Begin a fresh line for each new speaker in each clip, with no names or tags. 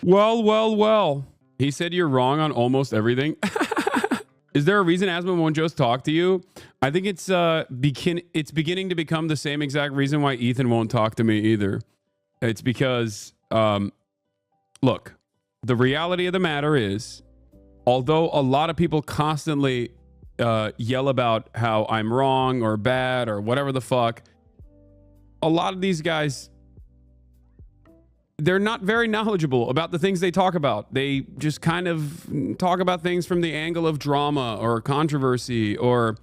Well. He said you're wrong on almost everything. Is there a reason Asmon won't just talk to you? I think it's beginning to become the same exact reason why Ethan won't talk to me either. It's because, look, the reality of the matter is, although a lot of people constantly yell about how I'm wrong or bad or whatever the fuck, a lot of these guys, they're not very knowledgeable about the things they talk about. They just kind of talk about things from the angle of drama or controversy or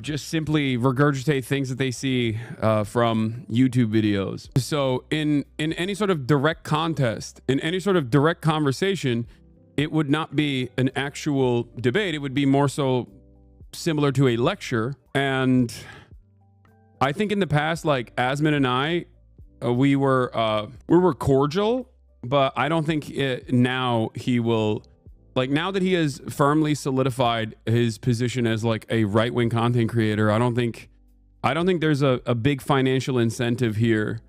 just simply regurgitate things that they see from YouTube videos. So in any sort of direct contest, in any sort of direct conversation, it would not be an actual debate. It would be more so similar to a lecture. And I think in the past, like Asmon and I, we were cordial, but I don't think now he will, like, now that he has firmly solidified his position as like a right-wing content creator, I don't think there's a big financial incentive here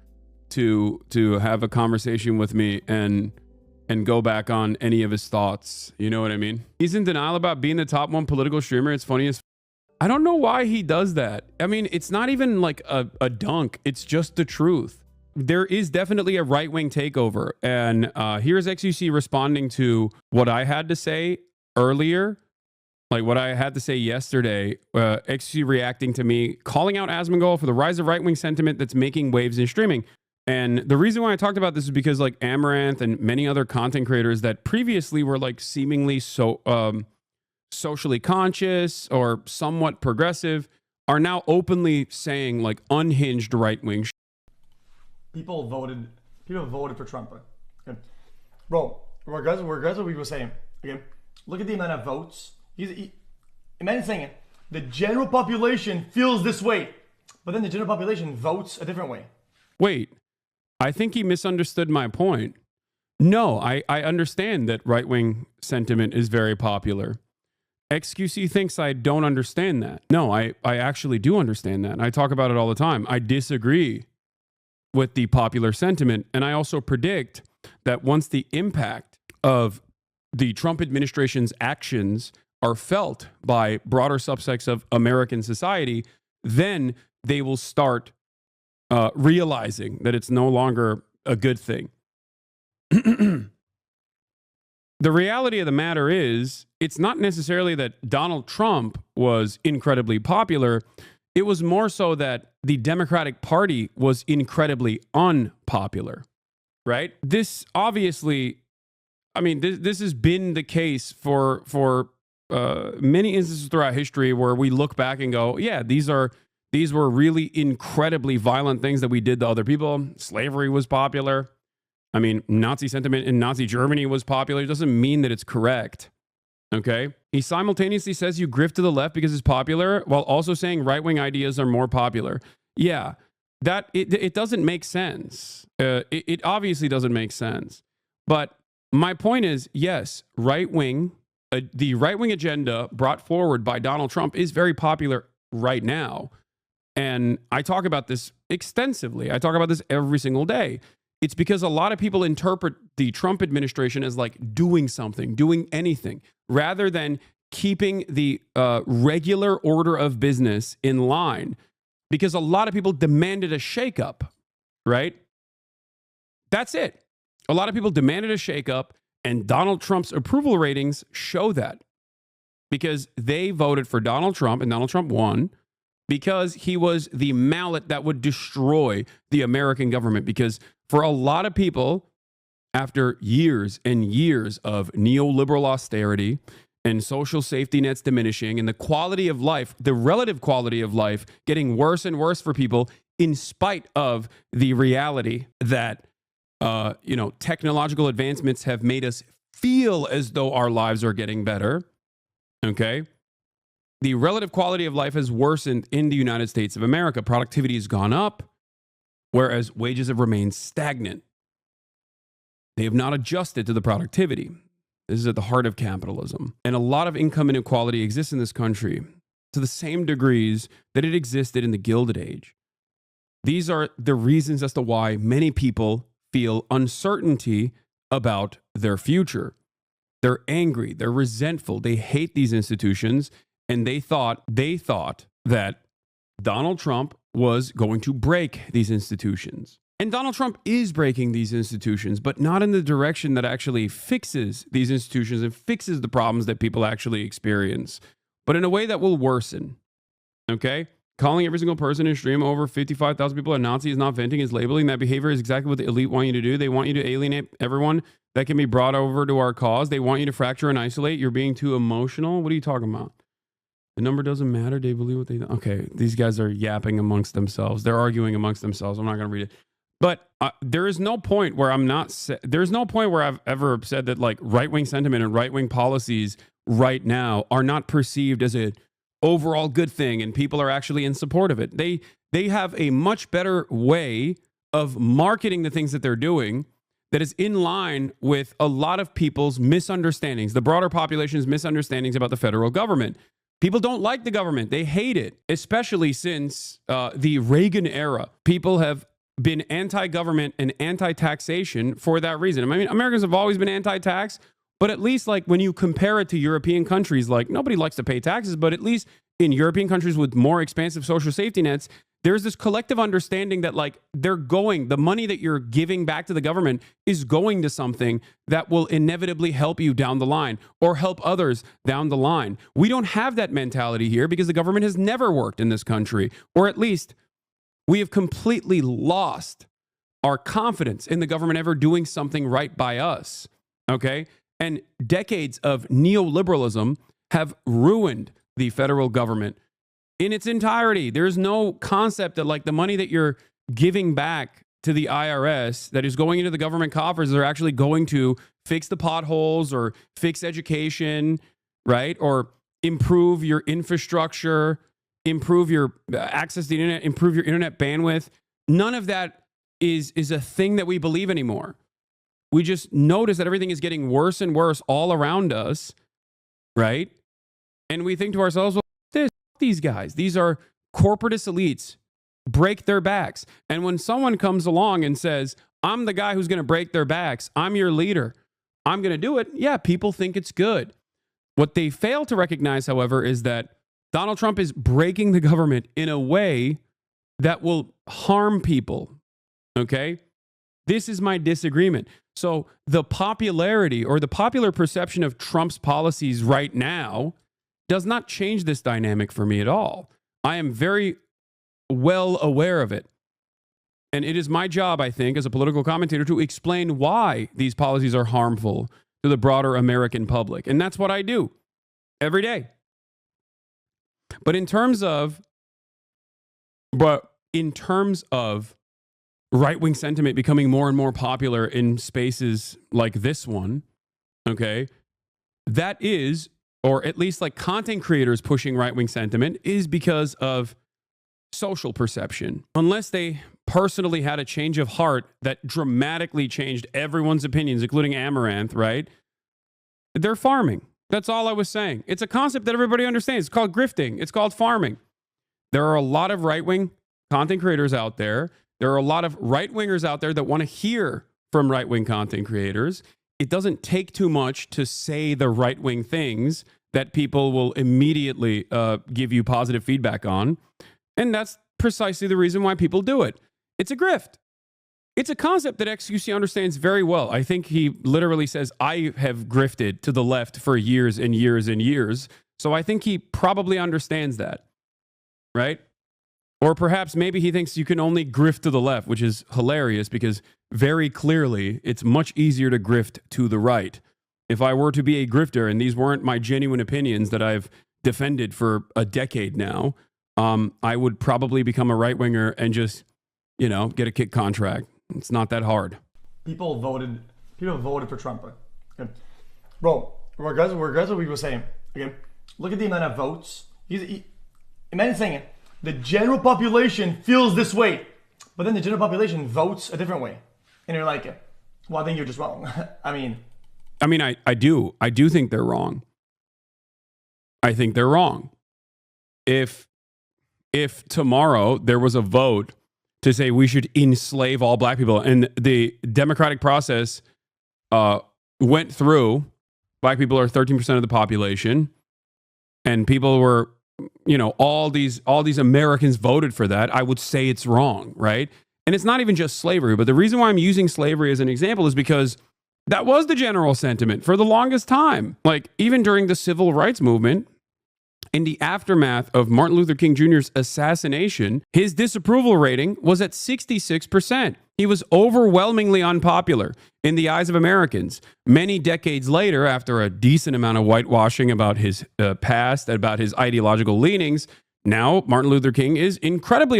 to have a conversation with me and go back on any of his thoughts. You know what I mean? He's in denial about being the top one political streamer. It's funny as I don't know why he does that. I mean, it's not even like a dunk. It's just the truth. There is definitely a right-wing takeover. And here's xQc responding to what I had to say earlier, like what I had to say yesterday. xQc reacting to me, calling out Asmongold for the rise of right-wing sentiment that's making waves in streaming. And the reason why I talked about this is because like Amaranth and many other content creators that previously were like seemingly so socially conscious or somewhat progressive are now openly saying like unhinged right-wing
People voted for Trump. Okay. Bro, regardless of what people saying, okay, look at the amount of votes. Imagine saying the general population feels this way, but then the general population votes a different way.
Wait, I think he misunderstood my point. No, I understand that right-wing sentiment is very popular. xQc thinks I don't understand that. No, I actually do understand that. I talk about it all the time. I disagree with the popular sentiment. And I also predict that once the impact of the Trump administration's actions are felt by broader subsects of American society, then they will start realizing that it's no longer a good thing. The reality of the matter is, it's not necessarily that Donald Trump was incredibly popular. It was more so that the Democratic Party was incredibly unpopular, right? This obviously, I mean, this has been the case for many instances throughout history where we look back and go, yeah, these were really incredibly violent things that we did to other people. Slavery was popular. I mean, Nazi sentiment in Nazi Germany was popular. It doesn't mean that it's correct. Okay. He simultaneously says you grift to the left because it's popular while also saying right-wing ideas are more popular. Yeah, that it doesn't make sense. It obviously doesn't make sense. But my point is, yes, right-wing, the right-wing agenda brought forward by Donald Trump is very popular right now. And I talk about this extensively. I talk about this every single day. It's because a lot of people interpret the Trump administration as like doing something, doing anything, rather than keeping the regular order of business in line. Because a lot of people demanded a shakeup, right? That's it. A lot of people demanded a shakeup, and Donald Trump's approval ratings show that. Because they voted for Donald Trump, and Donald Trump won, because he was the mallet that would destroy the American government. Because for a lot of people, after years and years of neoliberal austerity and social safety nets diminishing and the quality of life, the relative quality of life getting worse and worse for people, in spite of the reality that, technological advancements have made us feel as though our lives are getting better. Okay. The relative quality of life has worsened in the United States of America. Productivity has gone up, whereas wages have remained stagnant. They have not adjusted to the productivity. This is at the heart of capitalism. And a lot of income inequality exists in this country to the same degrees that it existed in the Gilded Age. These are the reasons as to why many people feel uncertainty about their future. They're angry, they're resentful, they hate these institutions, and they thought that Donald Trump was going to break these institutions. And Donald Trump is breaking these institutions, but not in the direction that actually fixes these institutions and fixes the problems that people actually experience, but in a way that will worsen. Okay? Calling every single person in stream over 55,000 people a Nazi is not venting, is labeling. That behavior is exactly what the elite want you to do. They want you to alienate everyone that can be brought over to our cause. They want you to fracture and isolate. You're being too emotional. What are you talking about? The number doesn't matter. They believe what they... Okay, these guys are yapping amongst themselves. They're arguing amongst themselves. I'm not going to read it. But there is no point where there's no point where I've ever said that like right-wing sentiment and right-wing policies right now are not perceived as a overall good thing and people are actually in support of it. They have a much better way of marketing the things that they're doing that is in line with a lot of people's misunderstandings, the broader population's misunderstandings about the federal government. People don't like the government. They hate it, especially since the Reagan era. People have been anti-government and anti-taxation for that reason. I mean, Americans have always been anti-tax, but at least like when you compare it to European countries, like nobody likes to pay taxes, but at least in European countries with more expansive social safety nets, there's this collective understanding that like the money that you're giving back to the government is going to something that will inevitably help you down the line or help others down the line. We don't have that mentality here because the government has never worked in this country, or at least we have completely lost our confidence in the government ever doing something right by us. Okay? And decades of neoliberalism have ruined the federal government in its entirety. There's no concept that like the money that you're giving back to the IRS that is going into the government coffers are actually going to fix the potholes or fix education, right? Or improve your infrastructure, improve your access to the internet, improve your internet bandwidth. None of that is a thing that we believe anymore. We just notice that everything is getting worse and worse all around us, right? And we think to ourselves, well, these guys, these are corporatist elites, break their backs. And when someone comes along and says, I'm the guy who's going to break their backs, I'm your leader, I'm going to do it, yeah, people think it's good. What they fail to recognize, however, is that Donald Trump is breaking the government in a way that will harm people, okay? This is my disagreement. So the popularity or the popular perception of Trump's policies right now does not change this dynamic for me at all. I am very well aware of it. And it is my job, I think, as a political commentator to explain why these policies are harmful to the broader American public. And that's what I do every day. But in terms of right-wing sentiment becoming more and more popular in spaces like this one, okay, that is, or at least like content creators pushing right-wing sentiment, is because of social perception. Unless they personally had a change of heart that dramatically changed everyone's opinions, including Amaranth, right? They're farming. That's all I was saying. It's a concept that everybody understands. It's called grifting. It's called farming. There are a lot of right-wing content creators out there. There are a lot of right-wingers out there that want to hear from right-wing content creators. It doesn't take too much to say the right-wing things that people will immediately give you positive feedback on. And that's precisely the reason why people do it. It's a grift. It's a concept that xQc understands very well. I think he literally says, I have grifted to the left for years and years and years. So I think he probably understands that, right? Or perhaps maybe he thinks you can only grift to the left, which is hilarious because very clearly it's much easier to grift to the right. If I were to be a grifter and these weren't my genuine opinions that I've defended for a decade now, I would probably become a right-winger and just, get a kick contract. It's not that hard.
People voted for Trump. Okay. Bro, regardless of what we were saying, okay, look at the amount of votes. Imagine saying the general population feels this way, but then the general population votes a different way. And you're like, well, I think you're just wrong. I mean,
I do think they're wrong. I think they're wrong. If tomorrow there was a vote to say we should enslave all black people and the democratic process went through, black people are 13% of the population, and people were, all these Americans voted for that, I would say it's wrong, right? And it's not even just slavery, but the reason why I'm using slavery as an example is because that was the general sentiment for the longest time. Like, even during the civil rights movement, in the aftermath of Martin Luther King Jr.'s assassination, his disapproval rating was at 66%. He was overwhelmingly unpopular in the eyes of Americans. Many decades later, after a decent amount of whitewashing about his past, about his ideological leanings, now Martin Luther King is incredibly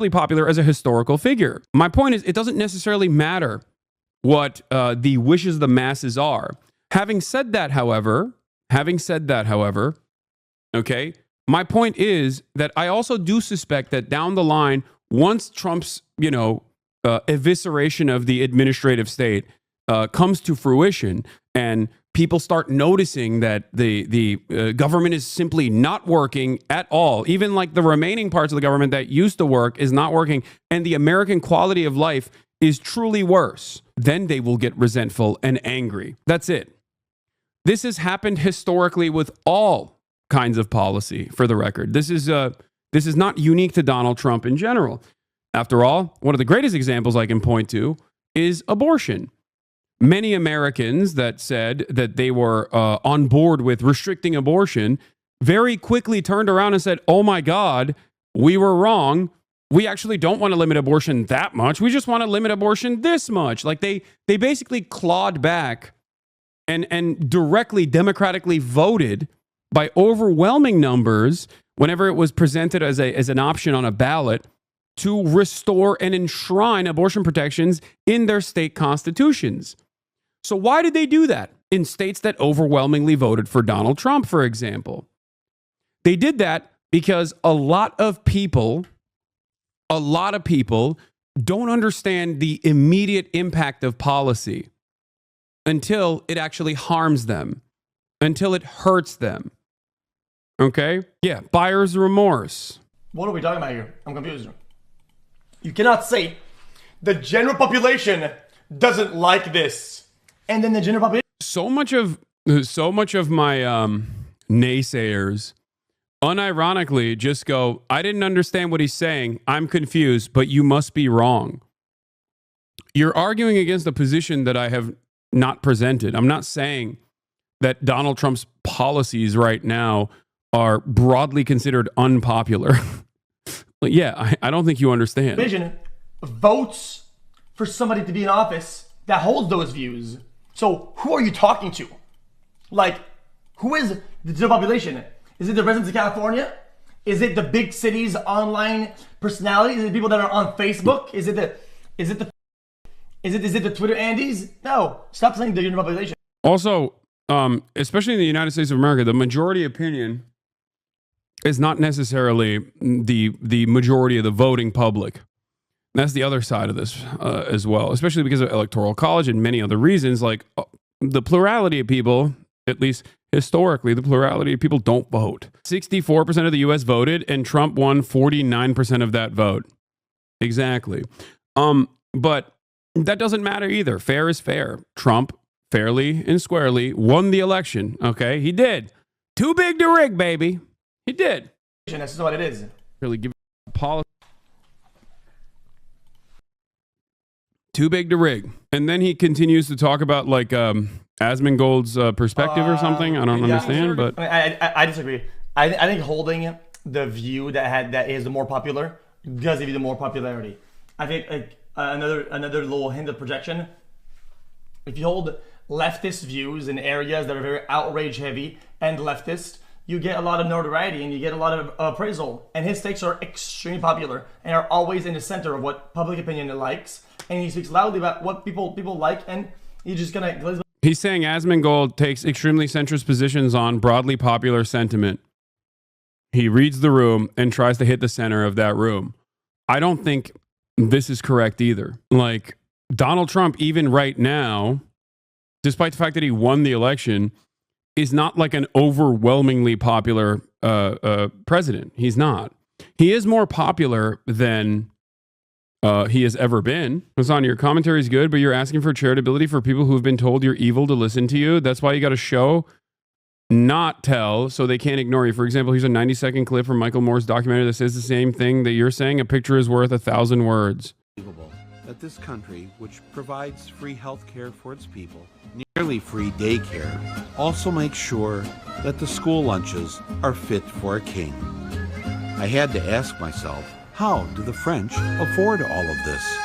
popular as a historical figure. My point is, it doesn't necessarily matter what the wishes of the masses are. Having said that, however, okay, my point is that I also do suspect that down the line, once Trump's, evisceration of the administrative state comes to fruition, and people start noticing that the government is simply not working at all, even like the remaining parts of the government that used to work is not working, and the American quality of life is truly worse, then they will get resentful and angry. That's it. This has happened historically with all kinds of policy, for the record. This is not unique to Donald Trump in general. After all, one of the greatest examples I can point to is abortion. Many Americans that said that they were on board with restricting abortion very quickly turned around and said, oh my God, we were wrong. We actually don't want to limit abortion that much. We just want to limit abortion this much. Like they basically clawed back and directly democratically voted by overwhelming numbers whenever it was presented as an option on a ballot to restore and enshrine abortion protections in their state constitutions. So why did they do that in states that overwhelmingly voted for Donald Trump, for example? They did that because a lot of people don't understand the immediate impact of policy until it actually harms them, until it hurts them. Okay? Yeah, buyer's remorse.
What are we talking about here? I'm confused. You cannot say the general population doesn't like this, and then the general population.
So much of my naysayers unironically just go, I didn't understand what he's saying. I'm confused, but you must be wrong. You're arguing against a position that I have not presented. I'm not saying that Donald Trump's policies right now are broadly considered unpopular. Yeah, I don't think you understand.
Vision votes for somebody to be in office that holds those views. So who are you talking to? Like, who is the general population? Is it the residents of California? Is it the big cities' online personalities? Is it people that are on Facebook? Is it the Twitter Andes? No, stop saying the general population.
Also, especially in the United States of America, the majority opinion is not necessarily the majority of the voting public. That's the other side of this as well, especially because of Electoral College and many other reasons. Like the plurality of people, at least historically, the plurality of people don't vote. 64% of the U.S. voted, and Trump won 49% of that vote. Exactly. But that doesn't matter either. Fair is fair. Trump fairly and squarely won the election. Okay, he did. Too big to rig, baby. He did.
That's what it is.
Really give policy. Too big to rig. And then he continues to talk about like Asmongold's perspective or something. I don't understand, but
I disagree. I think holding the view that is the more popular does give you the more popularity. I think like another little hint of projection. If you hold leftist views in areas that are very outrage heavy and leftist, you get a lot of notoriety and you get a lot of appraisal. And his takes are extremely popular and are always in the center of what public opinion likes. And he speaks loudly about what people like, and he's just gonna.
He's saying Asmongold takes extremely centrist positions on broadly popular sentiment. He reads the room and tries to hit the center of that room. I don't think this is correct either. Like Donald Trump, even right now, despite the fact that he won the election, is not like an overwhelmingly popular president. He's not. He is more popular than he has ever been. Hassan, your commentary is good, but you're asking for charitability for people who've been told you're evil to listen to you. That's why you got to show, not tell, so they can't ignore you. For example, here's a 90-second clip from Michael Moore's documentary that says the same thing that you're saying. A picture is worth 1,000 words.
That this country, which provides free health care for its people, nearly free daycare, also makes sure that the school lunches are fit for a king. I had to ask myself, how do the French afford all of this?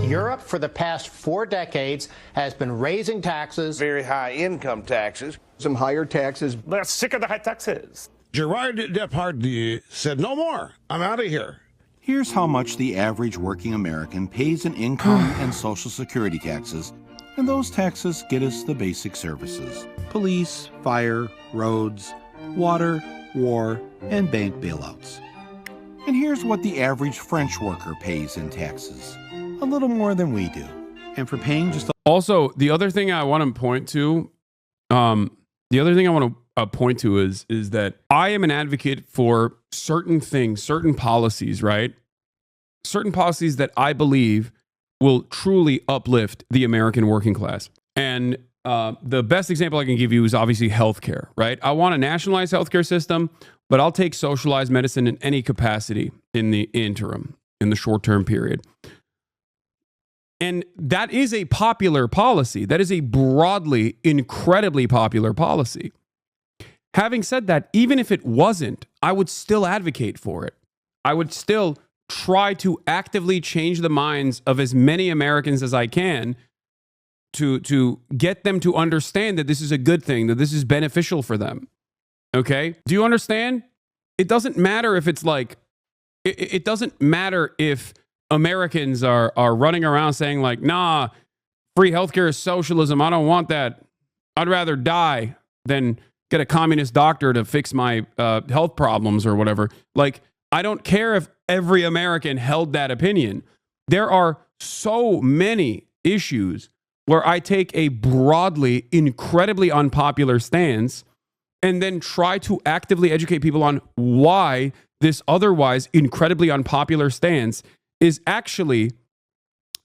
Europe, for the past 4 decades, has been raising taxes.
Very high income taxes.
Some higher taxes.
They're sick of the high taxes.
Gerard Depardieu said, no more. I'm out of here.
Here's how much the average working American pays in income and Social Security taxes, and those taxes get us the basic services: police, fire, roads, water, war, and bank bailouts. And here's what the average French worker pays in taxes: a little more than we do. And for paying just a
Also, the other thing I want to point to, is that I am an advocate for certain things, certain policies, right? Certain policies that I believe will truly uplift the American working class. And the best example I can give you is obviously healthcare, right? I want a nationalized healthcare system, but I'll take socialized medicine in any capacity in the interim, in the short-term period. And that is a popular policy. That is a broadly, incredibly popular policy. Having said that, even if it wasn't, I would still advocate for it. I would still try to actively change the minds of as many Americans as I can to get them to understand that this is a good thing, that this is beneficial for them. Okay? Do you understand? It doesn't matter if it's like, it doesn't matter if Americans are running around saying like, nah, free healthcare is socialism. I don't want that. I'd rather die than get a communist doctor to fix my health problems or whatever. Like, I don't care if every American held that opinion. There are so many issues where I take a broadly, incredibly unpopular stance and then try to actively educate people on why this otherwise incredibly unpopular stance is actually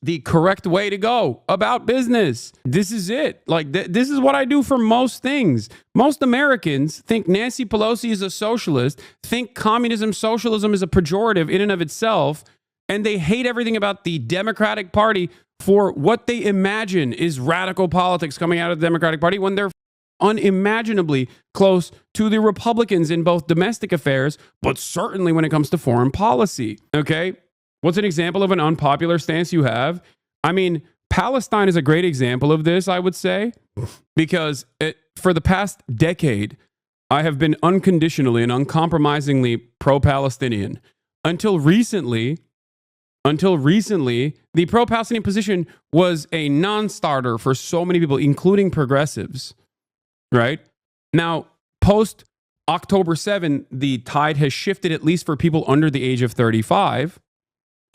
the correct way to go about business. This is it. Like, this is what I do for most things. Most Americans think Nancy Pelosi is a socialist, think communism, socialism is a pejorative in and of itself, and they hate everything about the Democratic Party for what they imagine is radical politics coming out of the Democratic Party when they're unimaginably close to the Republicans in both domestic affairs, but certainly when it comes to foreign policy. Okay? What's an example of an unpopular stance you have? I mean, Palestine is a great example of this, I would say, because for the past decade, I have been unconditionally and uncompromisingly pro-Palestinian. Until recently, the pro-Palestinian position was a non-starter for so many people, including progressives, right? Now, post October 7, the tide has shifted, at least for people under the age of 35.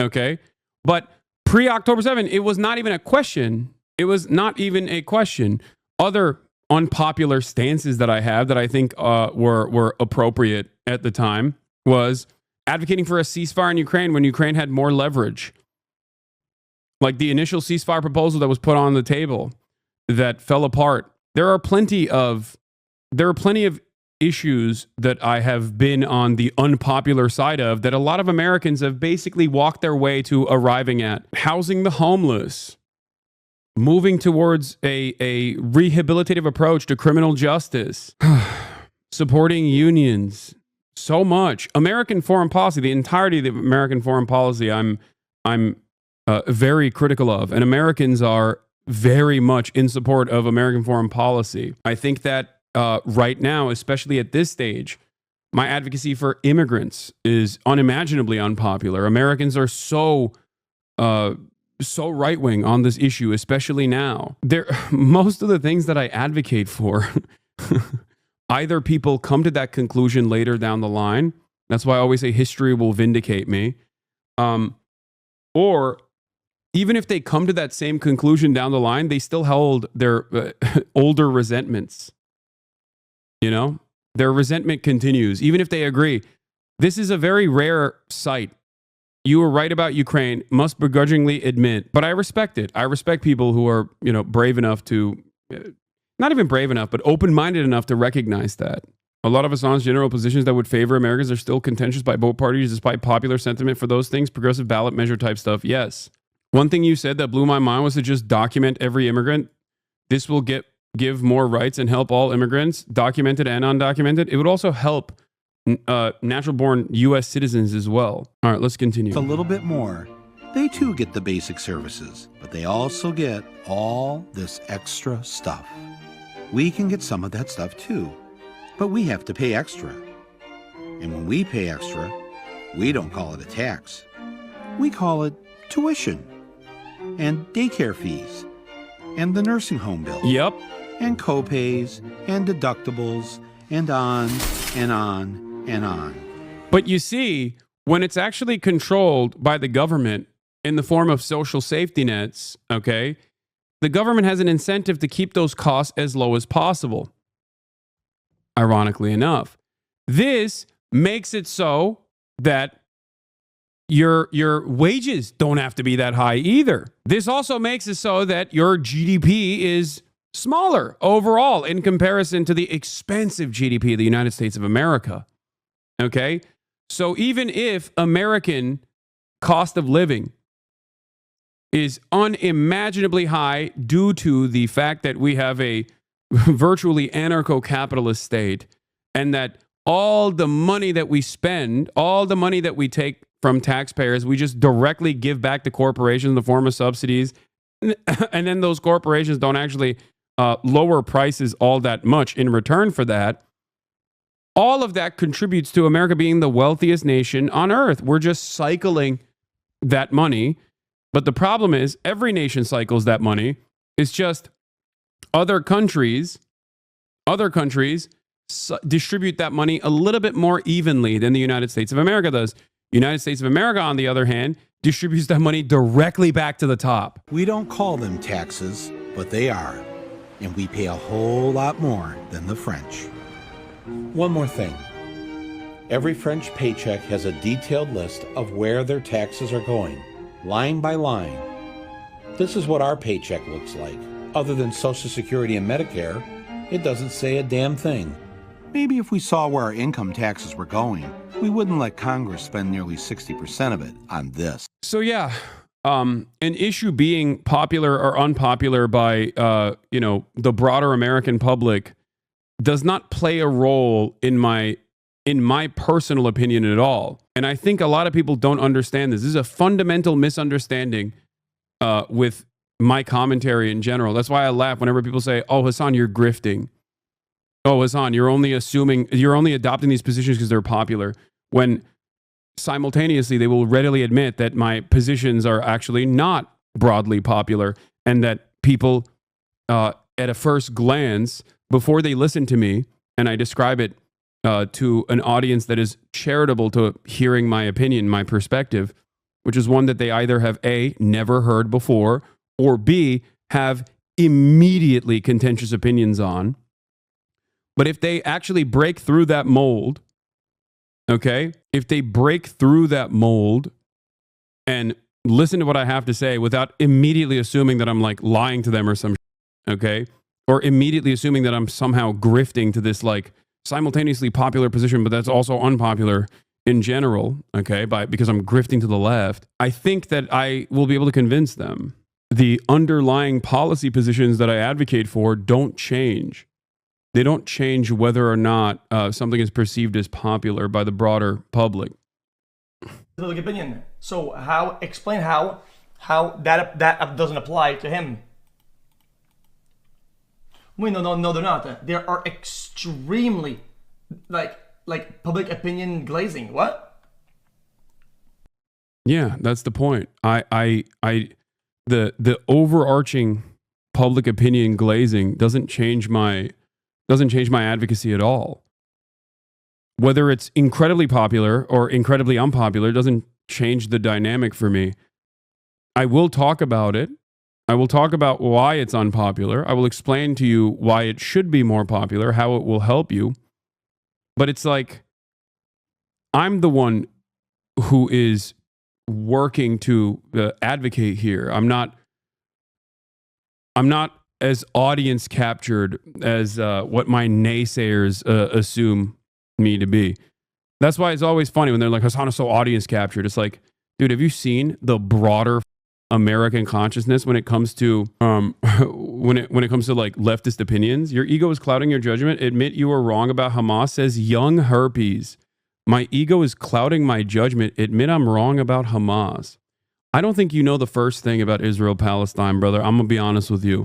Okay. But pre-October 7, it was not even a question. It was not even a question. Other unpopular stances that I have that I think were appropriate at the time was advocating for a ceasefire in Ukraine when Ukraine had more leverage. Like the initial ceasefire proposal that was put on the table that fell apart. There are plenty of issues that I have been on the unpopular side of that a lot of Americans have basically walked their way to arriving at. Housing the homeless, moving towards a rehabilitative approach to criminal justice, supporting unions, so much. American foreign policy, the entirety of the American foreign policy, I'm very critical of, and Americans are very much in support of American foreign policy. I think that right now, especially at this stage, my advocacy for immigrants is unimaginably unpopular. Americans are so right-wing on this issue, especially now. Most of the things that I advocate for, either people come to that conclusion later down the line. That's why I always say history will vindicate me. Or even if they come to that same conclusion down the line, they still hold their older resentments. You know, their resentment continues, even if they agree. This is a very rare sight You were right about Ukraine, must begrudgingly admit, but I respect it. I respect people who are, brave enough to, not even brave enough, but open-minded enough to recognize that. A lot of Assange's general positions that would favor Americans are still contentious by both parties despite popular sentiment for those things, progressive ballot measure type stuff. Yes. One thing you said that blew my mind was to just document every immigrant. This will give more rights and help all immigrants, documented and undocumented. It would also help natural-born U.S. citizens as well. All right, let's continue.
A little bit more. They too get the basic services, but they also get all this extra stuff. We can get some of that stuff too, but we have to pay extra. And when we pay extra, we don't call it a tax. We call it tuition and daycare fees and the nursing home bill.
Yep.
And co-pays and deductibles and on and on and on.
But you see, when it's actually controlled by the government in the form of social safety nets, okay, the government has an incentive to keep those costs as low as possible. Ironically enough, this makes it so that your wages don't have to be that high either. This also makes it so that your GDP is smaller overall in comparison to the expensive GDP of the United States of America. Okay? So even if American cost of living is unimaginably high due to the fact that we have a virtually anarcho-capitalist state and that all the money that we spend, all the money that we take from taxpayers, we just directly give back to corporations in the form of subsidies. And then those corporations don't actually lower prices all that much in return for that. All of that contributes to America being the wealthiest nation on earth. We're just cycling that money. But the problem is every nation cycles that money. It's just other countries distribute that money a little bit more evenly than the United States of America does. United States of America, on the other hand, distributes that money directly back to the top.
We don't call them taxes, but they are. And we pay a whole lot more than the French. One more thing. Every French paycheck has a detailed list of where their taxes are going, line by line. This is what our paycheck looks like. Other than Social Security and Medicare, it doesn't say a damn thing. Maybe if we saw where our income taxes were going, we wouldn't let Congress spend nearly 60% of it on this.
So yeah, an issue being popular or unpopular by the broader American public does not play a role in my personal opinion at all. And I think a lot of people don't understand this. This is a fundamental misunderstanding with my commentary in general. That's why I laugh whenever people say, "Oh, Hassan, you're grifting. Oh, Hassan, you're only adopting these positions because they're popular." When simultaneously they will readily admit that my positions are actually not broadly popular and that people at a first glance, before they listen to me and I describe it to an audience that is charitable to hearing my opinion, my perspective, which is one that they either have A, never heard before, or B, have immediately contentious opinions on. But if they actually break through that mold, okay, if they break through that mold and listen to what I have to say without immediately assuming that I'm like lying to them or some okay, or immediately assuming that I'm somehow grifting to this like simultaneously popular position, but that's also unpopular in general, okay, because I'm grifting to the left, I think that I will be able to convince them. The underlying policy positions that I advocate for don't change. They don't change whether or not something is perceived as popular by the broader public.
Public opinion. So explain how that doesn't apply to him. Wait, no, they're not. They are extremely like public opinion glazing. What?
Yeah, that's the point. The overarching public opinion glazing doesn't change my advocacy at all. Whether it's incredibly popular or incredibly unpopular doesn't change the dynamic for me. I will talk about it. I will talk about why it's unpopular. I will explain to you why it should be more popular, how it will help you. But it's like, I'm the one who is working to advocate here. I'm not as audience captured as what my naysayers assume me to be. That's why it's always funny when they're like, Hasana's so audience captured. It's like, dude, have you seen the broader American consciousness when it comes to when it comes to like leftist opinions? Your ego is clouding your judgment. Admit you were wrong about Hamas, says Young Herpes. My ego is clouding my judgment. Admit I'm wrong about Hamas. I don't think you know the first thing about Israel Palestine, brother. I'm gonna be honest with you.